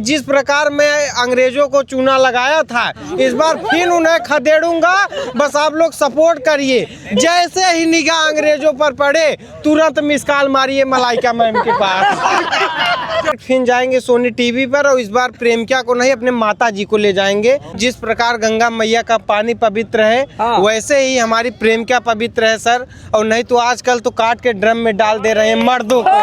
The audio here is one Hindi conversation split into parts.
जिस प्रकार मैं अंग्रेजों को चूना लगाया था, इस बार फिर उन्हें खदेड़ूंगा। बस आप लोग सपोर्ट करिए। जैसे ही निगाह अंग्रेजों पर पड़े, तुरंत मिस कॉल मारिए मलाइका मैम के पास। फिर जाएंगे सोनी टीवी पर और इस बार प्रेमिका को नहीं, अपने माता जी को ले जाएंगे। जिस प्रकार गंगा मैया का पानी पवित्र है, वैसे ही हमारी प्रेमिका पवित्र है सर। और नहीं तो आजकल तो काट के ड्रम में डाल दे रहे हैं मर्दों को।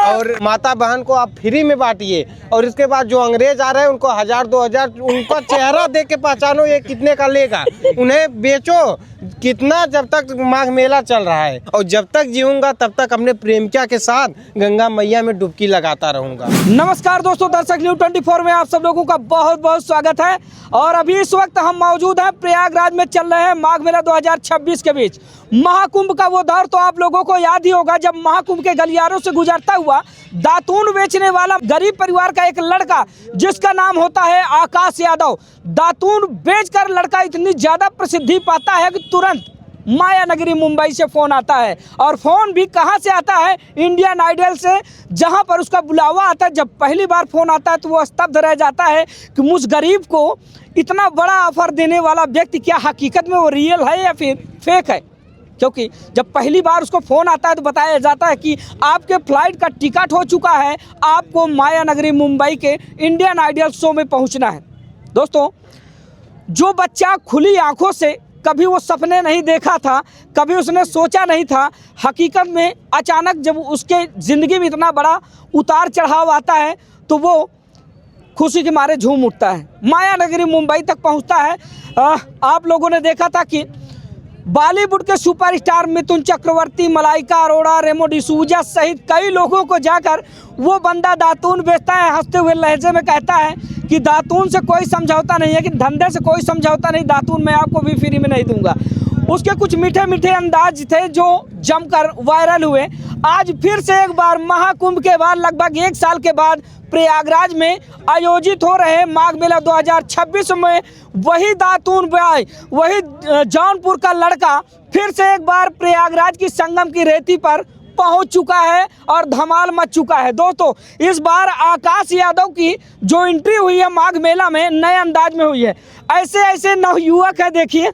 और माता बहन को आप फ्री में बांटिए। और इसके बाद जो अंग्रेज आ रहे हैं उनको 1000-2000 उनका चेहरा देख के पहचानो ये कितने का लेगा। उन्हें बेचो कितना, जब तक माघ मेला चल रहा है। और जब तक जीऊंगा तब तक अपने प्रेमिका के साथ गंगा मैया में डुबकी लगाता रहूंगा। नमस्कार दोस्तों, दर्शक न्यूज़ 24 में आप सब लोगों का बहुत बहुत स्वागत है। और अभी इस वक्त हम मौजूद हैं प्रयागराज में चल रहे हैं माघ मेला 2026 के बीच। महाकुंभ का वो दौर तो आप लोगों को याद ही होगा, जब महाकुंभ के गलियारों से गुजरता हुआ दातून बेचने वाला गरीब परिवार का एक लड़का, जिसका नाम होता है आकाश यादव, दातून बेचकर लड़का इतनी ज्यादा प्रसिद्धि पाता है कि तुरंत माया नगरी मुंबई से फ़ोन आता है। और फ़ोन भी कहां से आता है? इंडियन आइडल से, जहां पर उसका बुलावा आता है। जब पहली बार फ़ोन आता है तो वो स्तब्ध रह जाता है कि मुझ गरीब को इतना बड़ा ऑफर देने वाला व्यक्ति क्या हकीकत में वो रियल है या फिर फेक है। क्योंकि जब पहली बार उसको फ़ोन आता है तो बताया जाता है कि आपके फ्लाइट का टिकट हो चुका है, आपको माया नगरी मुंबई के इंडियन आइडल शो में पहुंचना है। दोस्तों, जो बच्चा खुली आंखों से कभी वो सपने नहीं देखा था, कभी उसने सोचा नहीं था, हकीकत में अचानक जब उसके ज़िंदगी में इतना बड़ा उतार चढ़ाव आता है तो वो खुशी के मारे झूम उठता है। माया नगरी मुंबई तक पहुंचता है। आप लोगों ने देखा था कि बॉलीवुड के सुपरस्टार मिथुन चक्रवर्ती, मलाइका अरोड़ा, रेमो डिसूजा सहित कई लोगों को जाकर वो बंदा दातून बेचता है। हंसते हुए लहजे में कहता है कि दातून से कोई समझौता नहीं है, कि धंधे से कोई समझौता नहीं, दातून मैं आपको भी फ्री में नहीं दूंगा। उसके कुछ मीठे मीठे अंदाज थे जो जमकर वायरल हुए। आज फिर से एक बार महाकुंभ के बाद लगभग 1 साल के बाद प्रयागराज में आयोजित हो रहे माघ मेला 2026 में वही दातून बॉय, वही जौनपुर का लड़का फिर से एक बार प्रयागराज की संगम की रेती पर पहुंच चुका है और धमाल मच चुका है। दोस्तों, इस बार आकाश यादव की जो एंट्री हुई है माघ मेला में, नए अंदाज में हुई है। ऐसे ऐसे नवयुवक है, देखिए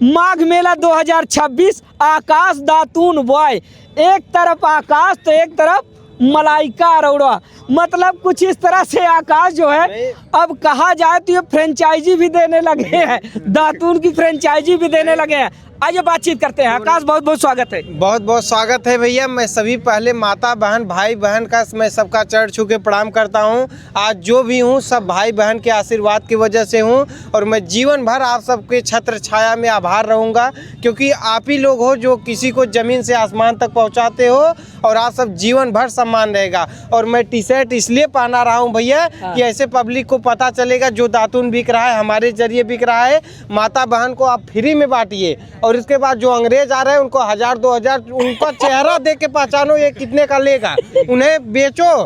माघ मेला 2026 आकाश दातून बॉय। एक तरफ आकाश तो एक तरफ मलाइका अरोड़ा। मतलब कुछ इस तरह से आकाश जो है, अब कहा जाए तो ये फ्रेंचाइजी भी देने लगे हैं, दातून की फ्रेंचाइजी भी देने लगे हैं। आइए बातचीत करते हैं। आकाश, बहुत बहुत स्वागत है। बहुत बहुत स्वागत है भैया। मैं सभी पहले माता बहन भाई बहन का मैं सबका चरण छू के प्रणाम करता हूं। आज जो भी हूं सब भाई बहन के आशीर्वाद की वजह से हूं। और मैं जीवन भर आप सबके छत्र छाया में आभार रहूंगा, क्योंकि आप ही लोग हो जो किसी को ज़मीन से आसमान तक पहुंचाते हो। और आप सब जीवन भर सम्मान रहेगा। और मैं टी शर्ट इसलिए पहना रहा हूँ भैया कि ऐसे पब्लिक को पता चलेगा जो दातून बिक रहा है हमारे जरिए बिक रहा है। माता बहन को आप फ्री में बांटिए। और इसके बाद जो अंग्रेज आ रहे हैं उनको 1000-2000 उनका चेहरा देख के पहचानो ये कितने का लेगा। उन्हें बेचो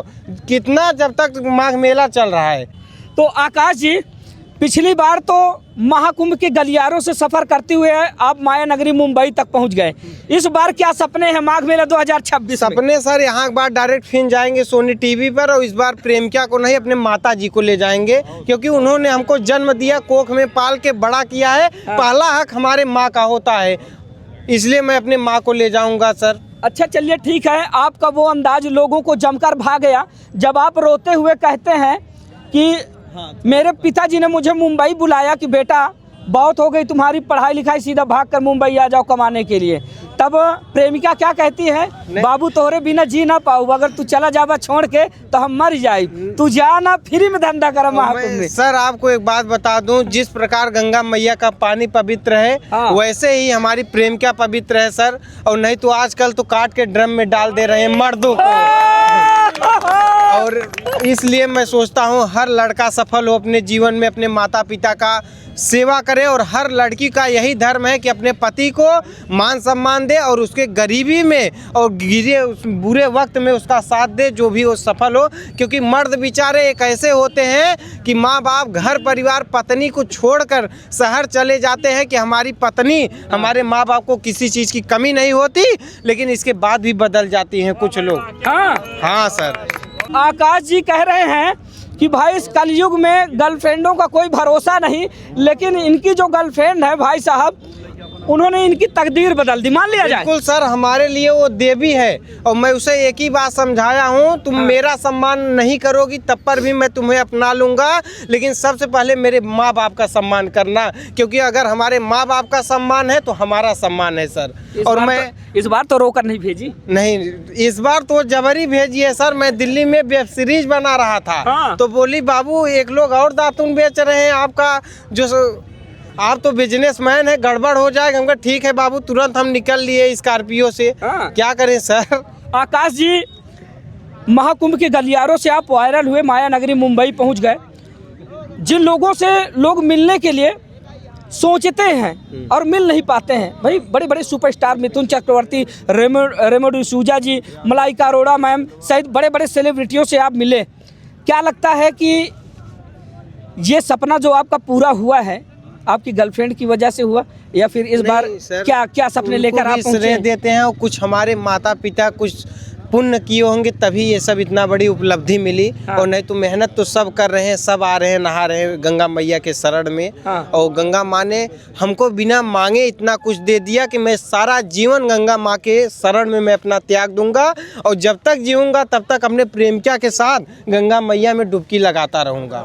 कितना, जब तक माघ मेला चल रहा है। तो आकाश जी, पिछली बार तो महाकुंभ के गलियारों से सफर करते हुए आप माया नगरी मुंबई तक पहुंच गए। इस बार क्या सपने हैं माघ मेला 2026? सपने सर, यहाँ के बाद डायरेक्ट फिर जाएंगे सोनी टीवी पर और इस बार प्रेमिका को नहीं, अपने माता जी को ले जाएंगे। क्योंकि उन्होंने हमको जन्म दिया, कोख में पाल के बड़ा किया है। पहला हक हमारे माँ का होता है, इसलिए मैं अपने माँ को ले जाऊंगा सर। अच्छा, चलिए ठीक है। आपका वो अंदाज लोगों को जमकर भा गया जब आप रोते हुए कहते हैं कि मेरे पिताजी ने मुझे मुंबई बुलाया कि बेटा बहुत हो गई तुम्हारी पढ़ाई लिखाई, सीधा भाग कर मुंबई आ जाओ कमाने के लिए। तब प्रेमिका क्या कहती है? बाबू तोहरे बिना जी ना पाऊँ, अगर तू चला जावा छोड़ के तो हम मर जाए। तू जा ना, फ्री में धंधा कर महाकुंभ में। सर आपको एक बात बता दूं, जिस प्रकार गंगा मैया का पानी पवित्र है, वैसे ही हमारी प्रेमिका पवित्र है सर। और नहीं तो आजकल तो काट के ड्रम में डाल दे रहे हैं मर्दों को। और इसलिए मैं सोचता हूँ हर लड़का सफल हो अपने जीवन में, अपने माता पिता का सेवा करे। और हर लड़की का यही धर्म है कि अपने पति को मान सम्मान दे और उसके गरीबी में और गिरे बुरे वक्त में उसका साथ दे, जो भी वो सफल हो। क्योंकि मर्द बेचारे एक ऐसे होते हैं कि माँ बाप, घर परिवार, पत्नी को छोड़कर शहर चले जाते हैं कि हमारी पत्नी, हमारे माँ बाप को किसी चीज़ की कमी नहीं होती, लेकिन इसके बाद भी बदल जाती हैं कुछ लोग। हाँ सर। आकाश जी कह रहे हैं कि भाई इस कलयुग में गर्लफ्रेंडों का कोई भरोसा नहीं, लेकिन इनकी जो गर्लफ्रेंड है भाई साहब, उन्होंने इनकी तकदीर बदल दी, मान लिया जाए। बिल्कुल सर, हमारे लिए वो देवी है और मैं उसे एक ही बात समझाया हूँ, तुम मेरा सम्मान नहीं करोगी तब पर भी मैं तुम्हें अपना लूँगा, लेकिन सबसे पहले मेरे माँ बाप का सम्मान करना, क्योंकि अगर हमारे माँ बाप का सम्मान है तो हमारा सम्मान है सर। और मैं इस बार तो रोकर नहीं भेजी? नहीं, इस बार तो जबरी भेजी है सर। मैं दिल्ली में वेब सीरीज बना रहा था, तो बोली बाबू एक लोग और दातुन बेच रहे हैं, आपका जो आप तो बिजनेसमैन है, गड़बड़ हो जाएगा। हम कहा ठीक है बाबू, तुरंत हम निकल लिए स्कॉर्पियो से। क्या करें सर। आकाश जी, महाकुंभ के गलियारों से आप वायरल हुए, माया नगरी मुंबई पहुंच गए। जिन लोगों से लोग मिलने के लिए सोचते हैं और मिल नहीं पाते हैं, भाई बड़े बड़े सुपरस्टार मिथुन चक्रवर्ती, रेमो डिसूजा जी, मलाइका अरोड़ा मैम सहित बड़े बड़े सेलिब्रिटियों से आप मिले। क्या लगता है कि ये सपना जो आपका पूरा हुआ है आपकी गर्लफ्रेंड की वजह से हुआ, या फिर इस बार क्या सपने लेकर आप श्रेय देते हैं? और कुछ हमारे माता पिता कुछ पुण्य किए होंगे तभी ये सब इतना बड़ी उपलब्धि मिली। और नहीं तो मेहनत तो सब कर रहे हैं, सब आ रहे हैं, नहा रहे हैं गंगा मैया के शरण में। और गंगा माँ ने हमको बिना मांगे इतना कुछ दे दिया कि मैं सारा जीवन गंगा माँ के शरण में मैं अपना त्याग दूंगा, और जब तक जीऊंगा तब तक अपने प्रेमिका के साथ गंगा मैया में डुबकी लगाता रहूंगा।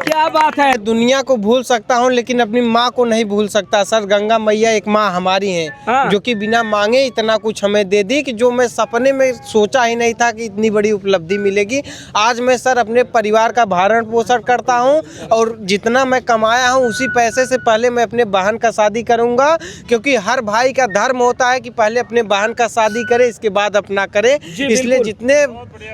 क्या बात है। दुनिया को भूल सकता हूँ लेकिन अपनी माँ को नहीं भूल सकता सर। गंगा मैया एक माँ हमारी हैं, जो कि बिना मांगे इतना कुछ हमें दे दी कि जो मैं सपने में सोचा ही नहीं था कि इतनी बड़ी उपलब्धि मिलेगी। आज मैं सर अपने परिवार का भरण पोषण करता हूँ, और जितना मैं कमाया हूँ उसी पैसे से पहले मैं अपने बहन का शादी करूँगा, क्योंकि हर भाई का धर्म होता है कि पहले अपने बहन का शादी करे इसके बाद अपना करे। इसलिए जितने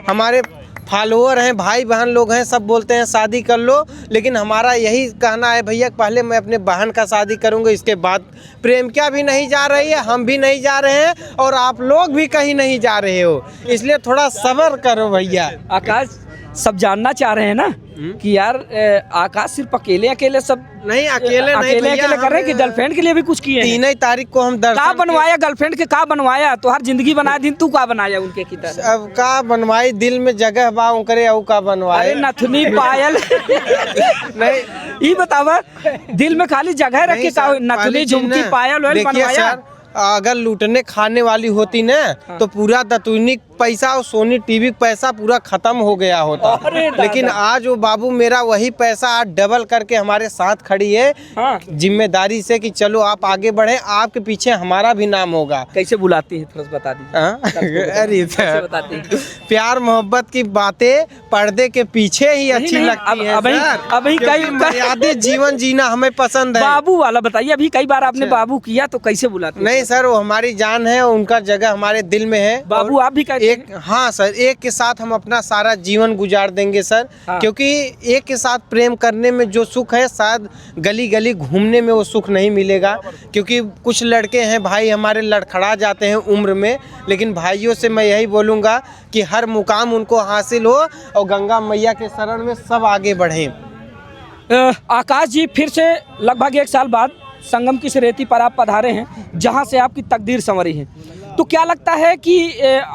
हमारे फॉलोअर हैं, भाई बहन लोग हैं, सब बोलते हैं शादी कर लो, लेकिन हमारा यही कहना है भैया पहले मैं अपने बहन का शादी करूंगा, इसके बाद प्रेमिका भी नहीं जा रही है, हम भी नहीं जा रहे हैं, और आप लोग भी कहीं नहीं जा रहे हो, इसलिए थोड़ा सब्र करो भैया। आकाश, सब जानना चाह रहे हैं ना कि यार आकाश सिर्फ अकेले सब नहीं, अकेले कर रहे हैं कि गर्लफ्रेंड के लिए भी कुछ किए? 3 तारीख को हम का बनवाया गर्लफ्रेंड के, का बनवाया? तो हर जिंदगी बना दिन, तू का बनाया उनके की तरह? अब का बनवाई, दिल में जगह बाऊ करे और का बनवाए। नथुनी पायल नहीं, ये बतावा दिल में खाली जगह रखे का नथुनी झुमकी पायल बनवाया? अगर लूटने खाने वाली होती ना तो पूरा दतुनी पैसा और सोनी टीवी पैसा पूरा खत्म हो गया होता। लेकिन आज वो बाबू मेरा वही पैसा आज डबल करके हमारे साथ खड़ी है, जिम्मेदारी से कि चलो आप आगे बढ़े, आपके पीछे हमारा भी नाम होगा। कैसे बुलाती है थोड़ा बता दीजिए। अरे बताती प्यार मोहब्बत की बातें पर्दे के पीछे ही अच्छी लगती है। अभी कई मर्यादित जीवन जीना हमें पसंद है। बाबू वाला बताइए, अभी कई बार आपने बाबू किया तो कैसे बुलाते? नहीं सर, वो हमारी जान है, उनका जगह हमारे दिल में है। बाबू आप भी हाँ सर, एक के साथ हम अपना सारा जीवन गुजार देंगे सर। क्योंकि एक के साथ प्रेम करने में जो सुख है शायद गली गली घूमने में वो सुख नहीं मिलेगा। क्योंकि कुछ लड़के हैं भाई हमारे लड़खड़ा जाते हैं उम्र में, लेकिन भाइयों से मैं यही बोलूँगा कि हर मुकाम उनको हासिल हो और गंगा मैया के शरण में सब आगे बढ़ें। आकाश जी, फिर से लगभग 1 साल बाद संगम की रेती पर आप पधारे हैं, जहां से आपकी तकदीर संवरी है। तो क्या लगता है कि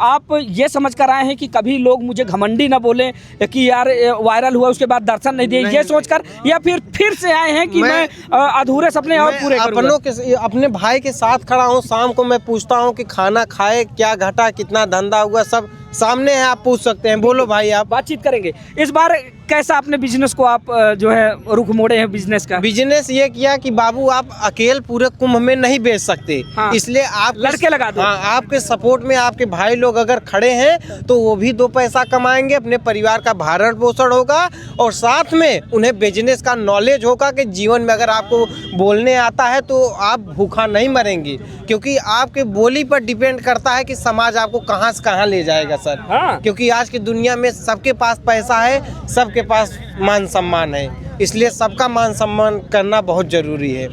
आप ये समझ कर आए हैं कि कभी लोग मुझे घमंडी ना बोले कि यार वायरल हुआ उसके बाद दर्शन नहीं दिए, ये सोचकर, या फिर से आए हैं कि मैं अधूरे सपने और पूरे करूंगा? अपने भाई के साथ खड़ा हूँ, शाम को मैं पूछता हूँ कि खाना खाए, क्या घटा, कितना धंधा हुआ, सब सामने है, आप पूछ सकते हैं। बोलो भाई, आप बातचीत करेंगे। इस बार कैसा अपने बिजनेस को आप जो है रुख मोड़े हैं बिजनेस का? बिजनेस ये किया कि बाबू आप अकेले पूरे कुंभ में नहीं बेच सकते। इसलिए आप लड़के लगा दो। आपके सपोर्ट में आपके भाई लोग अगर खड़े हैं तो वो भी 2 पैसा कमाएंगे, अपने परिवार का भरण पोषण होगा, और साथ में उन्हें बिजनेस का नॉलेज होगा कि जीवन में अगर आपको बोलने आता है तो आप भूखा नहीं मरेंगे। क्योंकि आपके बोली पर डिपेंड करता है कि समाज आपको कहाँ से कहाँ ले जाएगा सर। क्योंकि आज की दुनिया में सबके पास पैसा है, सबके पास मान सम्मान है, इसलिए सबका मान सम्मान करना बहुत जरूरी है।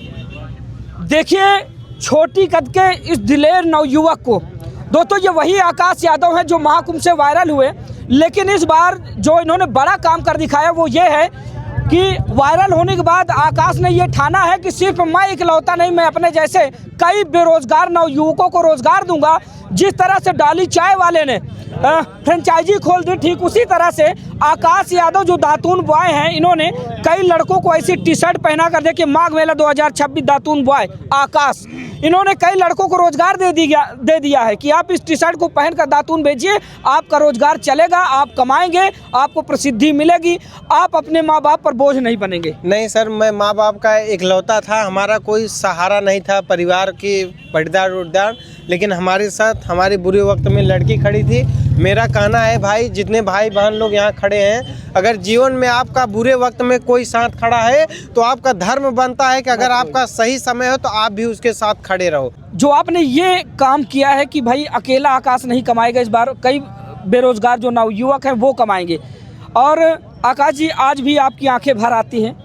देखिए, छोटी कद के इस दिलेर नवयुवक को, दोस्तों ये वही आकाश यादव है जो महाकुंभ से वायरल हुए, लेकिन इस बार जो इन्होंने बड़ा काम कर दिखाया वो ये है कि वायरल होने के बाद आकाश ने ये ठाना है कि सिर्फ मैं इकलौता नहीं, मैं अपने जैसे कई बेरोजगार नवयुवकों को रोजगार दूंगा, जिस तरह से डाली चाय वाले ने फ्रेंचाइजी खोल दी, ठीक उसी तरह से आकाश यादव जो दातून बॉय हैं, इन्होंने कई लड़कों को ऐसी टी शर्ट पहना कर, देखिए माघ मेला 2026 दातून बॉय आकाश, इन्होंने कई लड़कों को रोजगार दे दिया है कि आप इस टी शर्ट को पहनकर दातून बेचिए, आपका रोजगार चलेगा, आप कमाएंगे, आपको प्रसिद्धि मिलेगी, आप अपने माँ बाप पर बोझ नहीं बनेंगे। नहीं सर, मैं माँ बाप का इकलौता था, हमारा कोई सहारा नहीं था, परिवार की पटदार उड़दार, लेकिन हमारे साथ हमारे बुरे वक्त में लड़की खड़ी थी। मेरा कहना है भाई, जितने भाई बहन लोग यहाँ खड़े हैं, अगर जीवन में आपका बुरे वक्त में कोई साथ खड़ा है तो आपका धर्म बनता है कि अगर आपका सही समय हो तो आप भी उसके साथ खड़े रहो। जो आपने ये काम किया है कि भाई अकेला आकाश नहीं कमाएगा, इस बार कई बेरोजगार जो नवयुवक हैं वो कमाएंगे। और आकाश जी, आज भी आपकी आंखें भर आती हैं,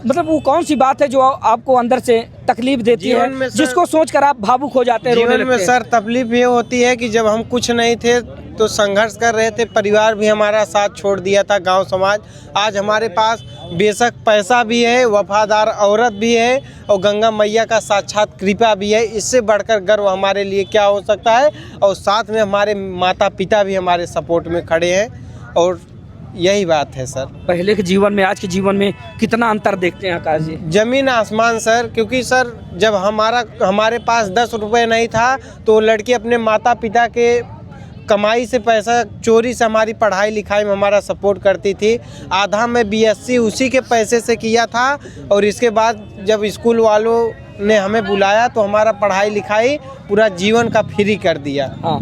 मतलब वो कौन सी बात है जो आपको अंदर से तकलीफ देती है, जिसको सोचकर आप भावुक हो जाते हैं, रोने लगते हैं? जीवन में सर तकलीफ ये होती है कि जब हम कुछ नहीं थे तो संघर्ष कर रहे थे, परिवार भी हमारा साथ छोड़ दिया था, गांव समाज। आज हमारे पास बेशक पैसा भी है, वफादार औरत भी है और गंगा मैया का साक्षात कृपा भी है, इससे बढ़कर गर्व हमारे लिए क्या हो सकता है। और साथ में हमारे माता पिता भी हमारे सपोर्ट में खड़े हैं और यही बात है सर। पहले के जीवन में आज के जीवन में कितना अंतर देखते हैं आकाश जी? जमीन आसमान सर, क्योंकि सर जब हमारे पास 10 रुपये नहीं था तो लड़की अपने माता पिता के कमाई से पैसा चोरी से हमारी पढ़ाई लिखाई में हमारा सपोर्ट करती थी। आधा मैं BSc उसी के पैसे से किया था और इसके बाद जब स्कूल वालों ने हमें बुलाया तो हमारा पढ़ाई लिखाई पूरा जीवन का फ्री कर दिया। हाँ,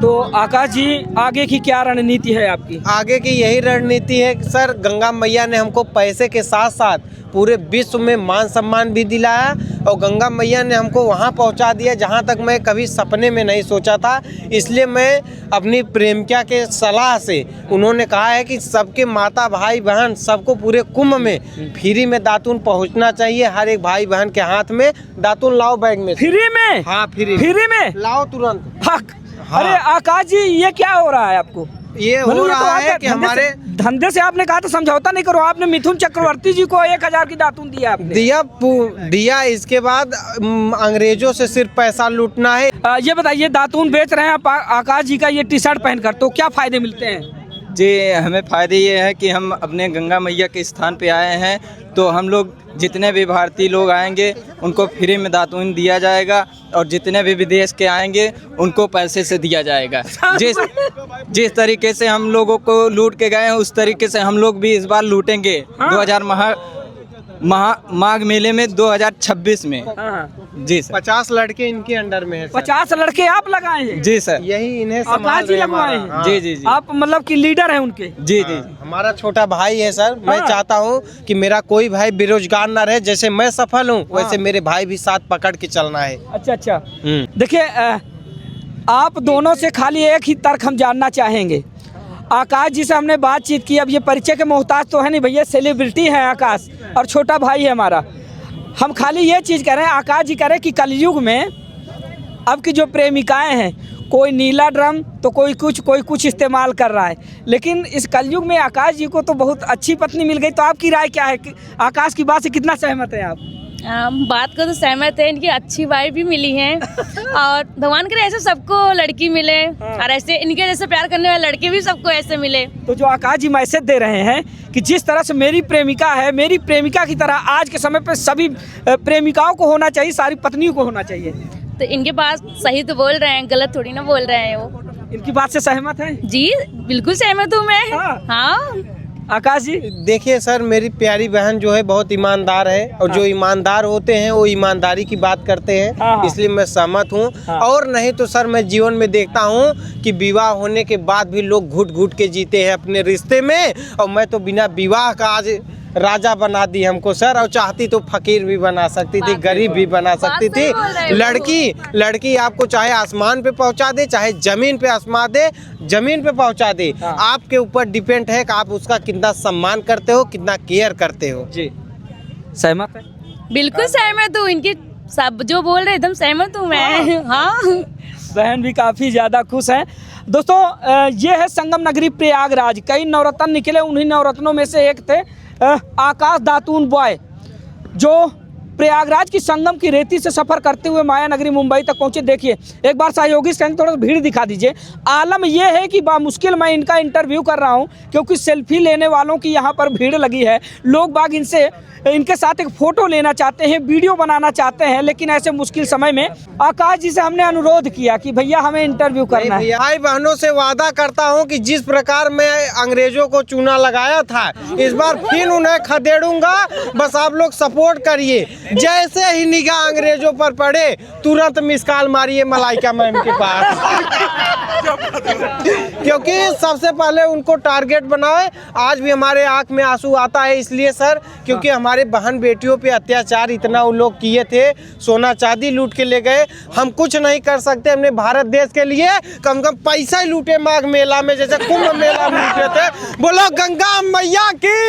तो आकाश जी आगे की क्या रणनीति है आपकी? आगे की यही रणनीति है कि सर गंगा मैया ने हमको पैसे के साथ साथ पूरे विश्व में मान सम्मान भी दिलाया और गंगा मैया ने हमको वहाँ पहुँचा दिया जहाँ तक मैं कभी सपने में नहीं सोचा था। इसलिए मैं अपनी प्रेमिका के सलाह से, उन्होंने कहा है कि सबके माता भाई बहन सबको पूरे कुंभ में फ्री में दातून पहुँचना चाहिए, हर एक भाई बहन के हाथ में दातून लाओ बैग में। फ्री में? हाँ फ्री में लाओ तुरंत। हाँ। अरे आकाश जी, ये क्या हो रहा है आपको? ये हो रहा है कि हमारे धंधे से आपने कहा तो समझौता नहीं करो, आपने मिथुन चक्रवर्ती जी को 1000 की दातून दिया आपने। दिया इसके बाद अंग्रेजों से सिर्फ पैसा लूटना है। ये बताइए, दातून बेच रहे हैं आप आकाश जी का ये टी शर्ट पहनकर, तो क्या फायदे मिलते हैं? जी, हमें फ़ायदे ये है कि हम अपने गंगा मैया के स्थान पे आए हैं, तो हम लोग जितने भी भारतीय लोग आएंगे उनको फ्री में दातून दिया जाएगा और जितने भी विदेश के आएंगे उनको पैसे से दिया जाएगा। जिस तरीके से हम लोगों को लूट के गए हैं उस तरीके से हम लोग भी इस बार लूटेंगे। हाँ। माघ मेले में 2026 में। हाँ। जी सर। 50 लड़के इनके अंडर में है सर। 50 लड़के आप लगाए हैं? जी सर। यही इन्हें आकाश जी लगवाए हैं? हाँ। जी जी जी। आप मतलब कि लीडर हैं उनके? जी जी। हमारा छोटा भाई है सर। मैं हाँ। चाहता हूँ कि मेरा कोई भाई बेरोजगार ना रहे, जैसे मैं सफल हूँ वैसे मेरे भाई भी साथ पकड़ के चलना है। अच्छा। देखिए, आप दोनों से खाली एक ही तर्क हम जानना चाहेंगे। आकाश जी से हमने बातचीत की, अब ये परिचय के मोहताज तो है नहीं भैया, सेलिब्रिटी है आकाश और छोटा भाई है हमारा। हम खाली ये चीज़ कह रहे हैं, आकाश जी कह रहे हैं कि कलयुग में अब की जो प्रेमिकाएं हैं, कोई नीला ड्रम तो कोई कुछ इस्तेमाल कर रहा है, लेकिन इस कलयुग में आकाश जी को तो बहुत अच्छी पत्नी मिल गई। तो आपकी राय क्या है? आकाश की बात से कितना सहमत हैं आप? बात को तो सहमत है, इनकी अच्छी वाइफ भी मिली है और भगवान करे ऐसे सबको लड़की मिले और ऐसे इनके जैसे प्यार करने वाले लड़के भी सबको ऐसे मिले। तो जो आकाश जी मैसेज दे रहे हैं कि जिस तरह से मेरी प्रेमिका है, मेरी प्रेमिका की तरह आज के समय पे सभी प्रेमिकाओं को होना चाहिए, सारी पत्नियों को होना चाहिए। तो इनके पास सही तो बोल रहे हैं, गलत थोड़ी ना बोल रहे हैं वो। इनकी बात से सहमत हैं? जी बिल्कुल सहमत हूँ मैं। हाँ। आकाश जी देखिए सर, मेरी प्यारी बहन जो है बहुत ईमानदार है और जो ईमानदार होते हैं वो ईमानदारी की बात करते हैं, इसलिए मैं सहमत हूँ। और नहीं तो सर मैं जीवन में देखता हूँ कि विवाह होने के बाद भी लोग घुट घुट के जीते हैं अपने रिश्ते में, और मैं तो बिना विवाह का आज राजा बना दी हमको सर, और चाहती तो फकीर भी बना सकती थी, गरीब भी बना सकती थी। लड़की आपको चाहे आसमान पे पहुंचा दे, चाहे जमीन पे पहुंचा दे, आपके ऊपर डिपेंड है कि आप उसका कितना सम्मान करते हो, कितना केयर करते हो। जी सहमत है? बिल्कुल सहमत हूँ, इनके सब जो बोल रहे एकदम सहमत हूँ मैं। हाँ। बहन भी काफ़ी ज़्यादा खुश हैं। दोस्तों, ये है संगम नगरी प्रयागराज। कई नवरत्न निकले, उन्हीं नवरत्नों में से एक थे आकाश दातून बॉय, जो प्रयागराज की संगम की रेती से सफर करते हुए माया नगरी मुंबई तक पहुंचे। देखिए एक बार सहयोगी स्टैंड थोड़ा भीड़ दिखा दीजिए। आलम यह है कि बामुश्किल मैं इनका इंटरव्यू कर रहा हूं क्योंकि सेल्फी लेने वालों की यहां पर भीड़ लगी है। लोग बाग इनके साथ एक फोटो लेना चाहते हैं, वीडियो बनाना चाहते हैं, लेकिन ऐसे मुश्किल समय में आकाश जी से हमने अनुरोध किया कि भैया हमें इंटरव्यू करना है। भाई बहनों से वादा करता हूं कि जिस प्रकार मैं अंग्रेजों को चूना लगाया था इस बार फिर उन्हें खदेड़ूंगा। बस आप लोग सपोर्ट करिए। जैसे ही निगाह अंग्रेजों पर पड़े तुरंत मिस कॉल मारिए मलाइका मैम के पास क्योंकि सबसे पहले उनको टारगेट बनाए। आज भी हमारे आंख में आंसू आता है इसलिए सर क्योंकि हमारे बहन बेटियों पे अत्याचार इतना उन लोग किए थे, सोना चांदी लूट के ले गए। हम कुछ नहीं कर सकते हमने भारत देश के लिए, कम से कम पैसा ही लूटे माघ मेला में जैसे कुंभ मेला में लूटे थे। बोलो गंगा मैया की।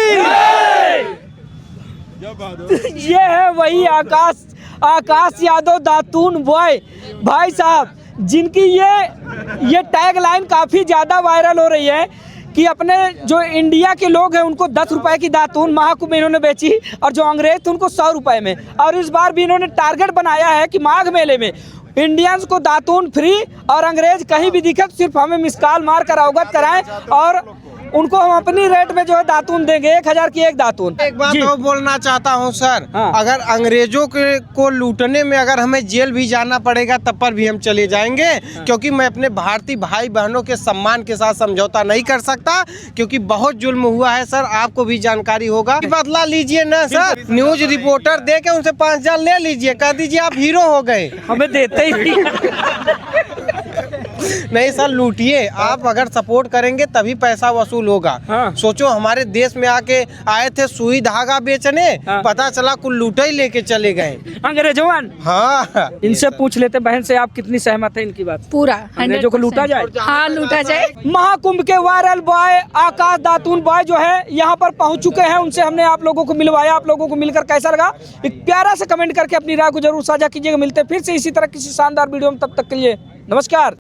ये है वही आकाश यादव दातून बॉय भाई साहब जिनकी ये टैग लाइन काफ़ी ज़्यादा वायरल हो रही है कि अपने जो इंडिया के लोग हैं उनको 10 रुपए की दातून महाकुंभ में इन्होंने बेची और जो अंग्रेज थे उनको 100 रुपए में। और इस बार भी इन्होंने टारगेट बनाया है कि माघ मेले में इंडियंस को दातून फ्री और अंग्रेज कहीं भी दिखे तो सिर्फ हमें मिस कॉल मार कर अवगत कराएं और उनको हम अपनी रेट में जो है दातून देंगे 1000 की एक दातून। एक बात और बोलना चाहता हूं सर, हाँ। अगर अंग्रेजों को लूटने में अगर हमें जेल भी जाना पड़ेगा तब पर भी हम चले जाएंगे। हाँ। क्योंकि मैं अपने भारतीय भाई बहनों के सम्मान के साथ समझौता नहीं कर सकता क्योंकि बहुत जुल्म हुआ है सर, आपको भी जानकारी होगा। बदला लीजिए ना सर, न्यूज रिपोर्टर दे के उनसे 5000 ले लीजिए, कह दीजिए आप हीरो हो गए। हमें देते ही नहीं सर लूटिए, आप अगर सपोर्ट करेंगे तभी पैसा वसूल होगा। हाँ। सोचो हमारे देश में आके आए थे सुई धागा बेचने, हाँ। पता चला कुल लूटा ही लेके चले गए अंग्रेजों। हाँ इनसे पूछ लेते बहन से आप कितनी सहमत है इनकी बात? पूरा अंग्रेजों को लूटा जाए। हाँ लूटा जाए। महाकुंभ के वायरल बॉय आकाश दातून बॉय जो है यहाँ पर पहुँच चुके हैं, उनसे हमने आप लोगों को मिलवाया। आप लोगों को मिलकर कैसा लगा एक प्यारा सा कमेंट करके अपनी राय को जरूर साझा कीजिएगा। मिलते फिर से इसी तरह किसी शानदार वीडियो में, तब तक के लिए नमस्कार।